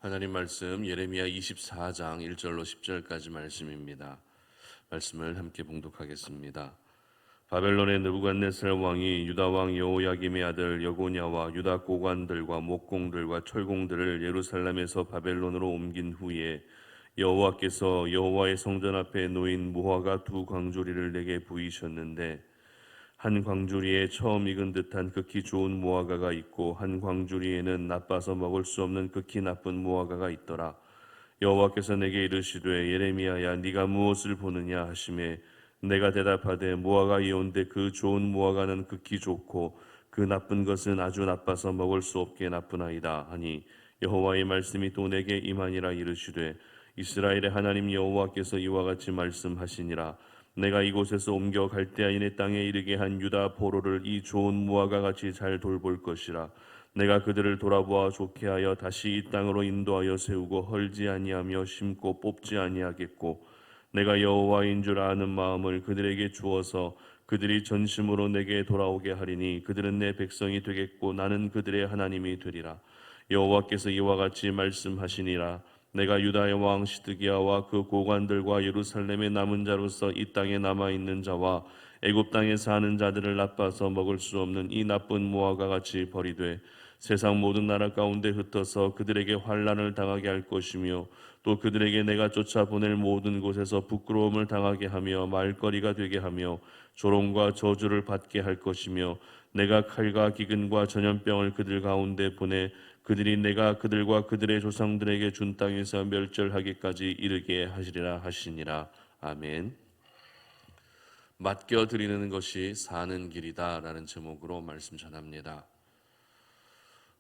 하나님 말씀 예레미야 24장 1절로 10절까지 말씀입니다. 말씀을 함께 봉독하겠습니다. 바벨론의 느부갓네살 왕이 유다 왕 여호야김의 아들 여고냐와 유다 고관들과 목공들과 철공들을 예루살렘에서 바벨론으로 옮긴 후에 여호와께서 여호와의 성전 앞에 놓인 무화과 두 광조리를 내게 보이셨는데 한 광주리에 처음 익은 듯한 극히 좋은 무화과가 있고 한 광주리에는 나빠서 먹을 수 없는 극히 나쁜 무화과가 있더라. 여호와께서 내게 이르시되 예레미야야 네가 무엇을 보느냐 하시매 내가 대답하되 무화과이온데 그 좋은 무화과는 극히 좋고 그 나쁜 것은 아주 나빠서 먹을 수 없게 나쁘나이다 하니 여호와의 말씀이 또 내게 임하니라. 이르시되 이스라엘의 하나님 여호와께서 이와 같이 말씀하시니라. 내가 이곳에서 옮겨 갈대아인의 땅에 이르게 한 유다 포로를 이 좋은 무화과 같이 잘 돌볼 것이라. 내가 그들을 돌아보아 좋게 하여 다시 이 땅으로 인도하여 세우고 헐지 아니하며 심고 뽑지 아니하겠고 내가 여호와인 줄 아는 마음을 그들에게 주어서 그들이 전심으로 내게 돌아오게 하리니 그들은 내 백성이 되겠고 나는 그들의 하나님이 되리라. 여호와께서 이와 같이 말씀하시니라. 내가 유다의 왕 시드기야와 그 고관들과 예루살렘의 남은 자로서 이 땅에 남아 있는 자와 애굽 땅에 사는 자들을 나빠서 먹을 수 없는 이 나쁜 무화과 같이 버리되 세상 모든 나라 가운데 흩어서 그들에게 환난을 당하게 할 것이며 또 그들에게 내가 쫓아보낼 모든 곳에서 부끄러움을 당하게 하며 말거리가 되게 하며 조롱과 저주를 받게 할 것이며 내가 칼과 기근과 전염병을 그들 가운데 보내 그들이 내가 그들과 그들의 조상들에게 준 땅에서 멸절하기까지 이르게 하시리라 하시니라. 아멘. 맡겨 드리는 것이 사는 길이다 라는 제목으로 말씀 전합니다.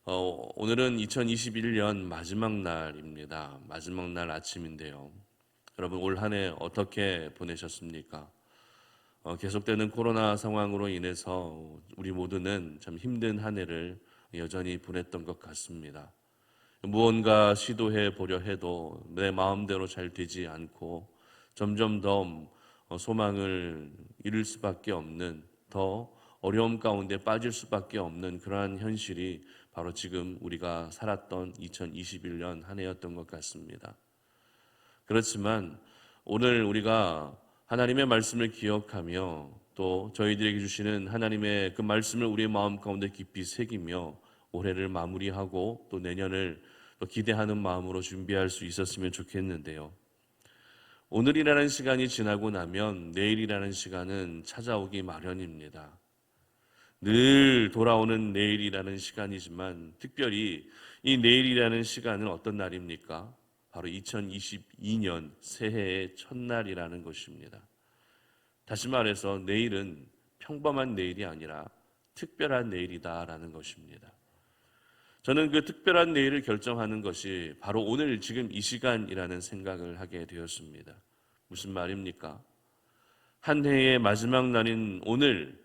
오늘은 2021년 마지막 날입니다. 마지막 날 아침인데요. 여러분 올 한 해 어떻게 보내셨습니까? 계속되는 코로나 상황으로 인해서 우리 모두는 참 힘든 한 해를 여전히 보냈던 것 같습니다. 무언가 시도해 보려 해도 내 마음대로 잘 되지 않고 점점 더 소망을 잃을 수밖에 없는, 더 어려움 가운데 빠질 수밖에 없는 그러한 현실이 바로 지금 우리가 살았던 2021년 한 해였던 것 같습니다. 그렇지만 오늘 우리가 하나님의 말씀을 기억하며 또 저희들에게 주시는 하나님의 그 말씀을 우리의 마음 가운데 깊이 새기며 올해를 마무리하고 또 내년을 또 기대하는 마음으로 준비할 수 있었으면 좋겠는데요. 오늘이라는 시간이 지나고 나면 내일이라는 시간은 찾아오기 마련입니다. 늘 돌아오는 내일이라는 시간이지만 특별히 이 내일이라는 시간은 어떤 날입니까? 바로 2022년 새해의 첫날이라는 것입니다. 다시 말해서 내일은 평범한 내일이 아니라 특별한 내일이다라는 것입니다. 저는 그 특별한 내일을 결정하는 것이 바로 오늘 지금 이 시간이라는 생각을 하게 되었습니다. 무슨 말입니까? 한 해의 마지막 날인 오늘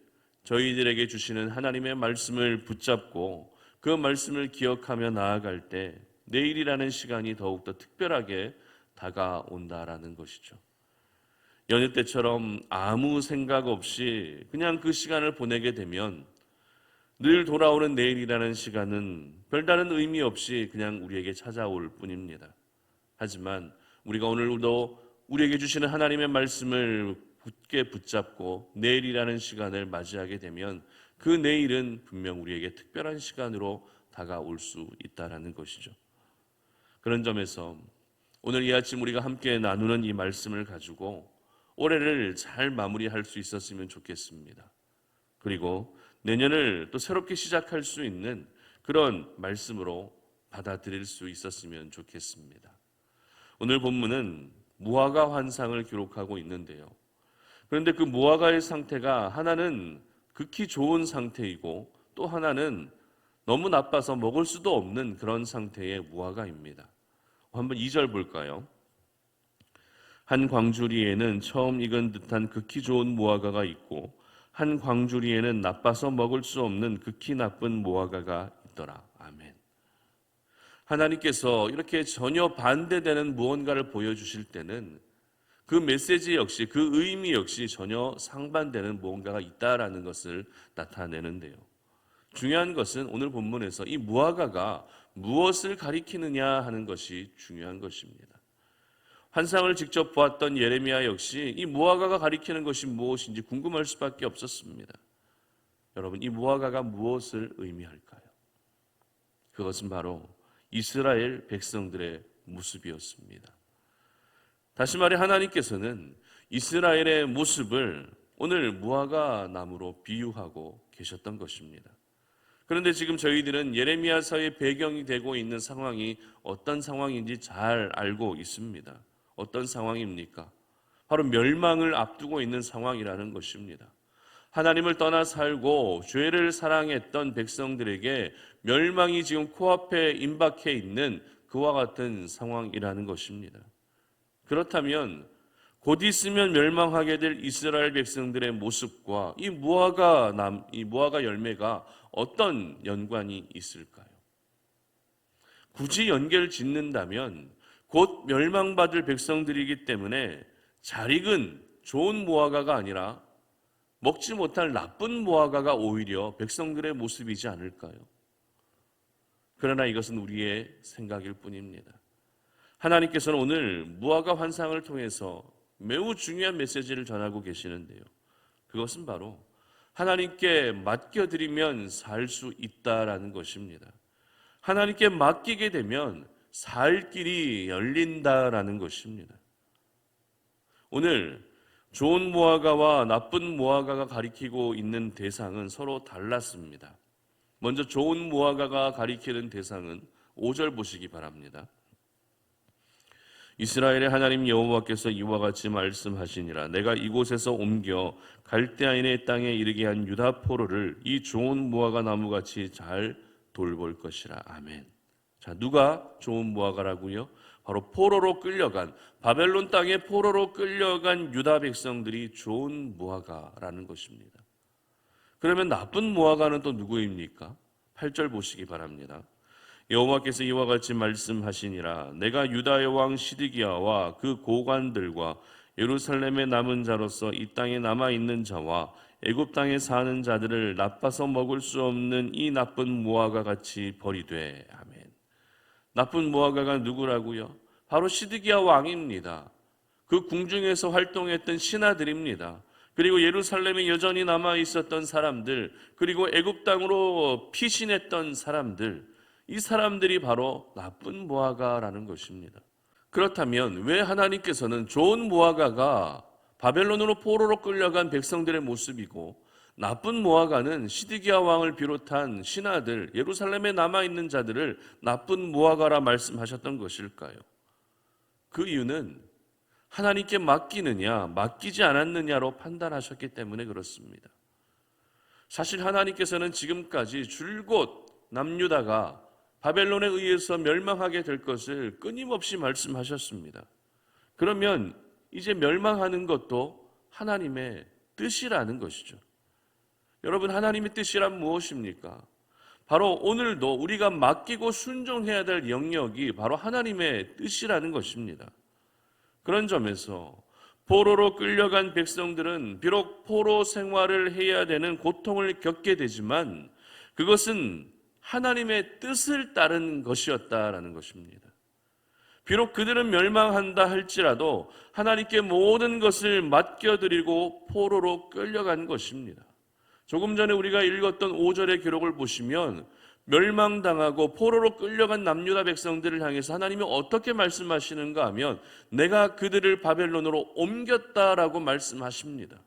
저희들에게 주시는 하나님의 말씀을 붙잡고 그 말씀을 기억하며 나아갈 때 내일이라는 시간이 더욱더 특별하게 다가온다라는 것이죠. 연휴 때처럼 아무 생각 없이 그냥 그 시간을 보내게 되면 늘 돌아오는 내일이라는 시간은 별다른 의미 없이 그냥 우리에게 찾아올 뿐입니다. 하지만 우리가 오늘도 우리에게 주시는 하나님의 말씀을 굳게 붙잡고 내일이라는 시간을 맞이하게 되면 그 내일은 분명 우리에게 특별한 시간으로 다가올 수 있다는 것이죠. 그런 점에서 오늘 이 아침 우리가 함께 나누는 이 말씀을 가지고 올해를 잘 마무리할 수 있었으면 좋겠습니다. 그리고 내년을 또 새롭게 시작할 수 있는 그런 말씀으로 받아들일 수 있었으면 좋겠습니다. 오늘 본문은 무화과 환상을 기록하고 있는데요. 그런데 그 무화과의 상태가 하나는 극히 좋은 상태이고 또 하나는 너무 나빠서 먹을 수도 없는 그런 상태의 무화과입니다. 한번 2절 볼까요? 한 광주리에는 처음 익은 듯한 극히 좋은 무화과가 있고 한 광주리에는 나빠서 먹을 수 없는 극히 나쁜 무화과가 있더라. 아멘. 하나님께서 이렇게 전혀 반대되는 무언가를 보여주실 때는 그 메시지 역시, 그 의미 역시 전혀 상반되는 무언가가 있다라는 것을 나타내는데요. 중요한 것은 오늘 본문에서 이 무화과가 무엇을 가리키느냐 하는 것이 중요한 것입니다. 환상을 직접 보았던 예레미야 역시 이 무화과가 가리키는 것이 무엇인지 궁금할 수밖에 없었습니다. 여러분, 이 무화과가 무엇을 의미할까요? 그것은 바로 이스라엘 백성들의 모습이었습니다. 다시 말해 하나님께서는 이스라엘의 모습을 오늘 무화과 나무로 비유하고 계셨던 것입니다. 그런데 지금 저희들은 예레미야서의 배경이 되고 있는 상황이 어떤 상황인지 잘 알고 있습니다. 어떤 상황입니까? 바로 멸망을 앞두고 있는 상황이라는 것입니다. 하나님을 떠나 살고 죄를 사랑했던 백성들에게 멸망이 지금 코앞에 임박해 있는 그와 같은 상황이라는 것입니다. 그렇다면 곧 있으면 멸망하게 될 이스라엘 백성들의 모습과 이 무화과 열매가 어떤 연관이 있을까요? 굳이 연결 짓는다면 곧 멸망받을 백성들이기 때문에 잘 익은 좋은 무화과가 아니라 먹지 못할 나쁜 무화과가 오히려 백성들의 모습이지 않을까요? 그러나 이것은 우리의 생각일 뿐입니다. 하나님께서는 오늘 무화과 환상을 통해서 매우 중요한 메시지를 전하고 계시는데요. 그것은 바로 하나님께 맡겨드리면 살 수 있다라는 것입니다. 하나님께 맡기게 되면 살 길이 열린다라는 것입니다. 오늘 좋은 무화과와 나쁜 무화과가 가리키고 있는 대상은 서로 달랐습니다. 먼저 좋은 무화과가 가리키는 대상은 5절 보시기 바랍니다. 이스라엘의 하나님 여호와께서 이와 같이 말씀하시니라. 내가 이곳에서 옮겨 갈대아인의 땅에 이르게 한 유다 포로를 이 좋은 무화과 나무같이 잘 돌볼 것이라. 아멘. 자, 누가 좋은 무화과라고요? 바로 포로로 끌려간, 바벨론 땅에 포로로 끌려간 유다 백성들이 좋은 무화과라는 것입니다. 그러면 나쁜 무화과는 또 누구입니까? 8절 보시기 바랍니다. 여호와께서 이와 같이 말씀하시니라. 내가 유다의 왕 시드기야와 그 고관들과 예루살렘의 남은 자로서 이 땅에 남아 있는 자와 애굽 땅에 사는 자들을 나빠서 먹을 수 없는 이 나쁜 무화과 같이 버리되. 아멘. 나쁜 무화과가 누구라고요? 바로 시드기야 왕입니다. 그 궁중에서 활동했던 신하들입니다. 그리고 예루살렘에 여전히 남아 있었던 사람들, 그리고 애굽 땅으로 피신했던 사람들, 이 사람들이 바로 나쁜 무화과라는 것입니다. 그렇다면 왜 하나님께서는 좋은 무화과가 바벨론으로 포로로 끌려간 백성들의 모습이고 나쁜 무화과는 시드기야 왕을 비롯한 신하들, 예루살렘에 남아있는 자들을 나쁜 무화과라 말씀하셨던 것일까요? 그 이유는 하나님께 맡기느냐 맡기지 않았느냐로 판단하셨기 때문에 그렇습니다. 사실 하나님께서는 지금까지 줄곧 남유다가 바벨론에 의해서 멸망하게 될 것을 끊임없이 말씀하셨습니다. 그러면 이제 멸망하는 것도 하나님의 뜻이라는 것이죠. 여러분, 하나님의 뜻이란 무엇입니까? 바로 오늘도 우리가 맡기고 순종해야 될 영역이 바로 하나님의 뜻이라는 것입니다. 그런 점에서 포로로 끌려간 백성들은 비록 포로 생활을 해야 되는 고통을 겪게 되지만 그것은 하나님의 뜻을 따른 것이었다라는 것입니다. 비록 그들은 멸망한다 할지라도 하나님께 모든 것을 맡겨드리고 포로로 끌려간 것입니다. 조금 전에 우리가 읽었던 5절의 기록을 보시면 멸망당하고 포로로 끌려간 남유다 백성들을 향해서 하나님이 어떻게 말씀하시는가 하면 내가 그들을 바벨론으로 옮겼다라고 말씀하십니다.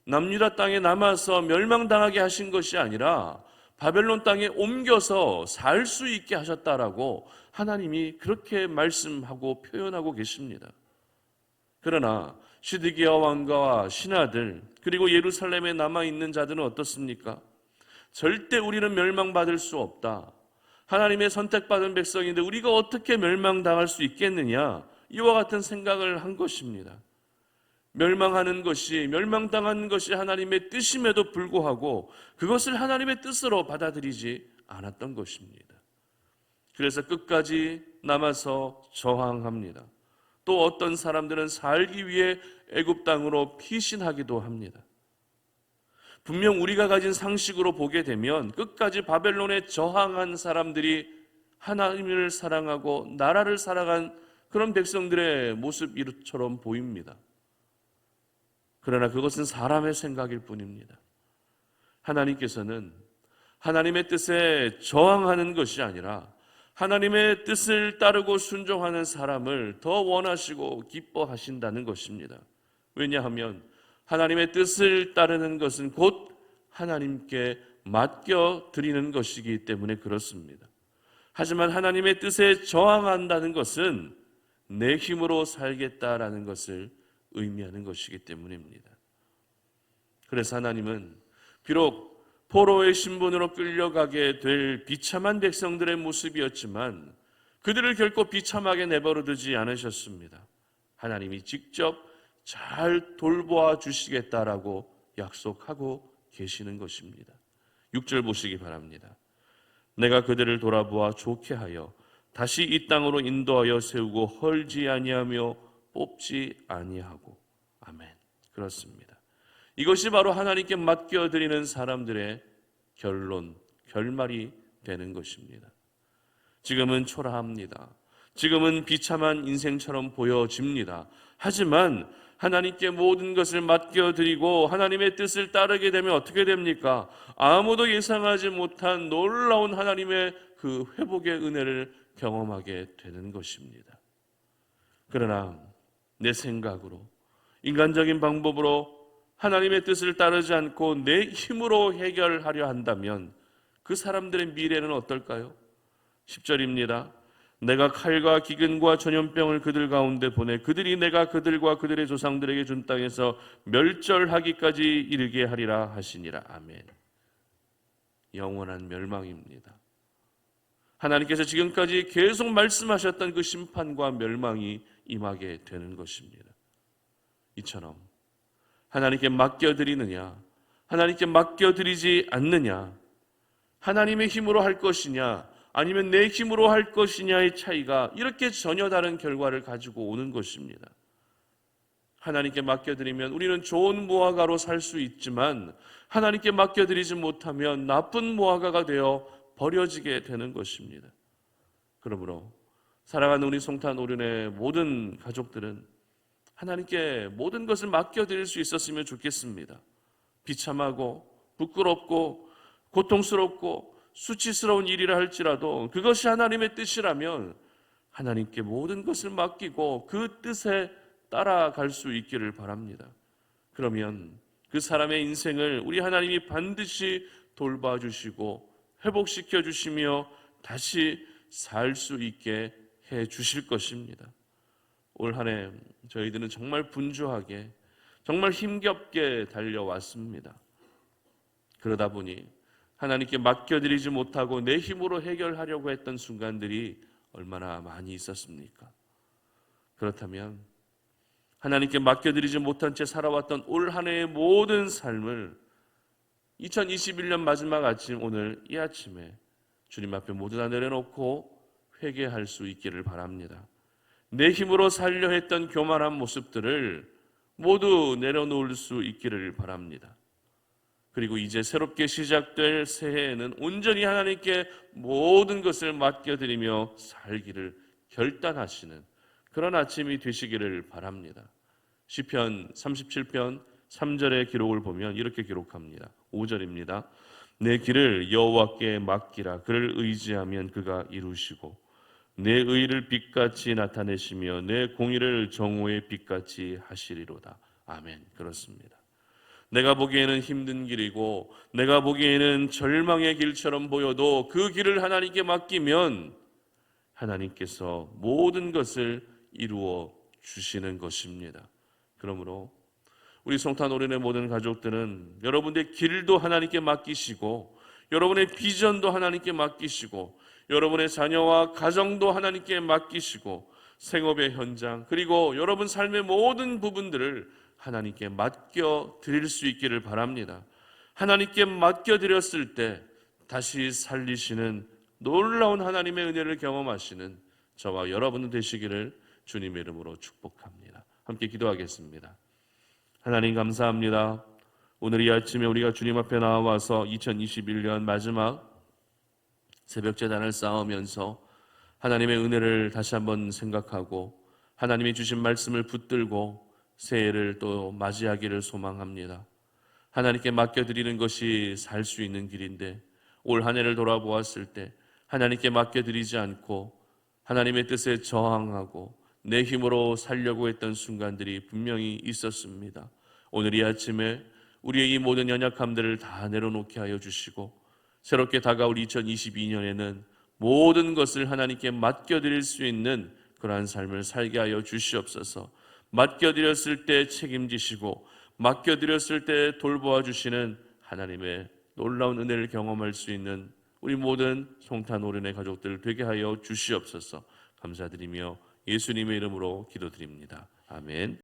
남유다 땅에 남아서 멸망당하게 하신 것이 아니라 바벨론 땅에 옮겨서 살 수 있게 하셨다라고 하나님이 그렇게 말씀하고 표현하고 계십니다. 그러나 시드기야 왕과 신하들 그리고 예루살렘에 남아있는 자들은 어떻습니까? 절대 우리는 멸망받을 수 없다. 하나님의 선택받은 백성인데 우리가 어떻게 멸망당할 수 있겠느냐? 이와 같은 생각을 한 것입니다. 멸망하는 것이, 멸망당하는 것이 하나님의 뜻임에도 불구하고 그것을 하나님의 뜻으로 받아들이지 않았던 것입니다. 그래서 끝까지 남아서 저항합니다. 또 어떤 사람들은 살기 위해 애굽 땅으로 피신하기도 합니다. 분명 우리가 가진 상식으로 보게 되면 끝까지 바벨론에 저항한 사람들이 하나님을 사랑하고 나라를 사랑한 그런 백성들의 모습처럼 보입니다. 그러나 그것은 사람의 생각일 뿐입니다. 하나님께서는 하나님의 뜻에 저항하는 것이 아니라 하나님의 뜻을 따르고 순종하는 사람을 더 원하시고 기뻐하신다는 것입니다. 왜냐하면 하나님의 뜻을 따르는 것은 곧 하나님께 맡겨드리는 것이기 때문에 그렇습니다. 하지만 하나님의 뜻에 저항한다는 것은 내 힘으로 살겠다라는 것을 의미하는 것이기 때문입니다. 그래서 하나님은 비록 포로의 신분으로 끌려가게 될 비참한 백성들의 모습이었지만 그들을 결코 비참하게 내버려 두지 않으셨습니다. 하나님이 직접 잘 돌보아 주시겠다라고 약속하고 계시는 것입니다. 6절 보시기 바랍니다. 내가 그들을 돌아보아 좋게 하여 다시 이 땅으로 인도하여 세우고 헐지 아니하며 뽑지 아니하고. 아멘. 그렇습니다. 이것이 바로 하나님께 맡겨드리는 사람들의 결말이 되는 것입니다. 지금은 초라합니다. 지금은 비참한 인생처럼 보여집니다. 하지만 하나님께 모든 것을 맡겨드리고 하나님의 뜻을 따르게 되면 어떻게 됩니까? 아무도 예상하지 못한 놀라운 하나님의 그 회복의 은혜를 경험하게 되는 것입니다. 그러나 내 생각으로, 인간적인 방법으로 하나님의 뜻을 따르지 않고 내 힘으로 해결하려 한다면 그 사람들의 미래는 어떨까요? 10절입니다. 내가 칼과 기근과 전염병을 그들 가운데 보내 그들이 내가 그들과 그들의 조상들에게 준 땅에서 멸절하기까지 이르게 하리라 하시니라. 아멘. 영원한 멸망입니다. 하나님께서 지금까지 계속 말씀하셨던 그 심판과 멸망이 임하게 되는 것입니다. 이처럼 하나님께 맡겨드리느냐, 하나님께 맡겨드리지 않느냐, 하나님의 힘으로 할 것이냐 아니면 내 힘으로 할 것이냐의 차이가 이렇게 전혀 다른 결과를 가지고 오는 것입니다. 하나님께 맡겨드리면 우리는 좋은 무화과로 살 수 있지만 하나님께 맡겨드리지 못하면 나쁜 무화과가 되어 버려지게 되는 것입니다. 그러므로 사랑하는 우리 송탄 오륜의 모든 가족들은 하나님께 모든 것을 맡겨드릴 수 있었으면 좋겠습니다. 비참하고 부끄럽고 고통스럽고 수치스러운 일이라 할지라도 그것이 하나님의 뜻이라면 하나님께 모든 것을 맡기고 그 뜻에 따라갈 수 있기를 바랍니다. 그러면 그 사람의 인생을 우리 하나님이 반드시 돌봐주시고 회복시켜 주시며 다시 살 수 있게 해 주실 것입니다. 올 한 해 저희들은 정말 분주하게 정말 힘겹게 달려왔습니다. 그러다 보니 하나님께 맡겨드리지 못하고 내 힘으로 해결하려고 했던 순간들이 얼마나 많이 있었습니까? 그렇다면 하나님께 맡겨드리지 못한 채 살아왔던 올 한 해의 모든 삶을 2021년 마지막 아침 오늘 이 아침에 주님 앞에 모두 다 내려놓고 회개할 수 있기를 바랍니다. 내 힘으로 살려 했던 교만한 모습들을 모두 내려놓을 수 있기를 바랍니다. 그리고 이제 새롭게 시작될 새해에는 온전히 하나님께 모든 것을 맡겨드리며 살기를 결단하시는 그런 아침이 되시기를 바랍니다. 시편 37편 3절의 기록을 보면 이렇게 기록합니다. 5절입니다. 내 길을 여호와께 맡기라. 그를 의지하면 그가 이루시고 내 의를 빛같이 나타내시며 내 공의를 정오의 빛같이 하시리로다. 아멘. 그렇습니다. 내가 보기에는 힘든 길이고 내가 보기에는 절망의 길처럼 보여도 그 길을 하나님께 맡기면 하나님께서 모든 것을 이루어 주시는 것입니다. 그러므로 우리 송탄 오륜의 모든 가족들은 여러분의 길도 하나님께 맡기시고 여러분의 비전도 하나님께 맡기시고 여러분의 자녀와 가정도 하나님께 맡기시고 생업의 현장 그리고 여러분 삶의 모든 부분들을 하나님께 맡겨드릴 수 있기를 바랍니다. 하나님께 맡겨드렸을 때 다시 살리시는 놀라운 하나님의 은혜를 경험하시는 저와 여러분 되시기를 주님의 이름으로 축복합니다. 함께 기도하겠습니다. 하나님 감사합니다. 오늘 이 아침에 우리가 주님 앞에 나와서 2021년 마지막 새벽 제단을 쌓으면서 하나님의 은혜를 다시 한번 생각하고 하나님이 주신 말씀을 붙들고 새해를 또 맞이하기를 소망합니다. 하나님께 맡겨드리는 것이 살 수 있는 길인데 올 한 해를 돌아보았을 때 하나님께 맡겨드리지 않고 하나님의 뜻에 저항하고 내 힘으로 살려고 했던 순간들이 분명히 있었습니다. 오늘 이 아침에 우리의 이 모든 연약함들을 다 내려놓게 하여 주시고 새롭게 다가올 2022년에는 모든 것을 하나님께 맡겨드릴 수 있는 그러한 삶을 살게 하여 주시옵소서. 맡겨드렸을 때 책임지시고 맡겨드렸을 때 돌보아 주시는 하나님의 놀라운 은혜를 경험할 수 있는 우리 모든 송탄오른의 가족들 되게 하여 주시옵소서. 감사드리며 예수님의 이름으로 기도드립니다. 아멘.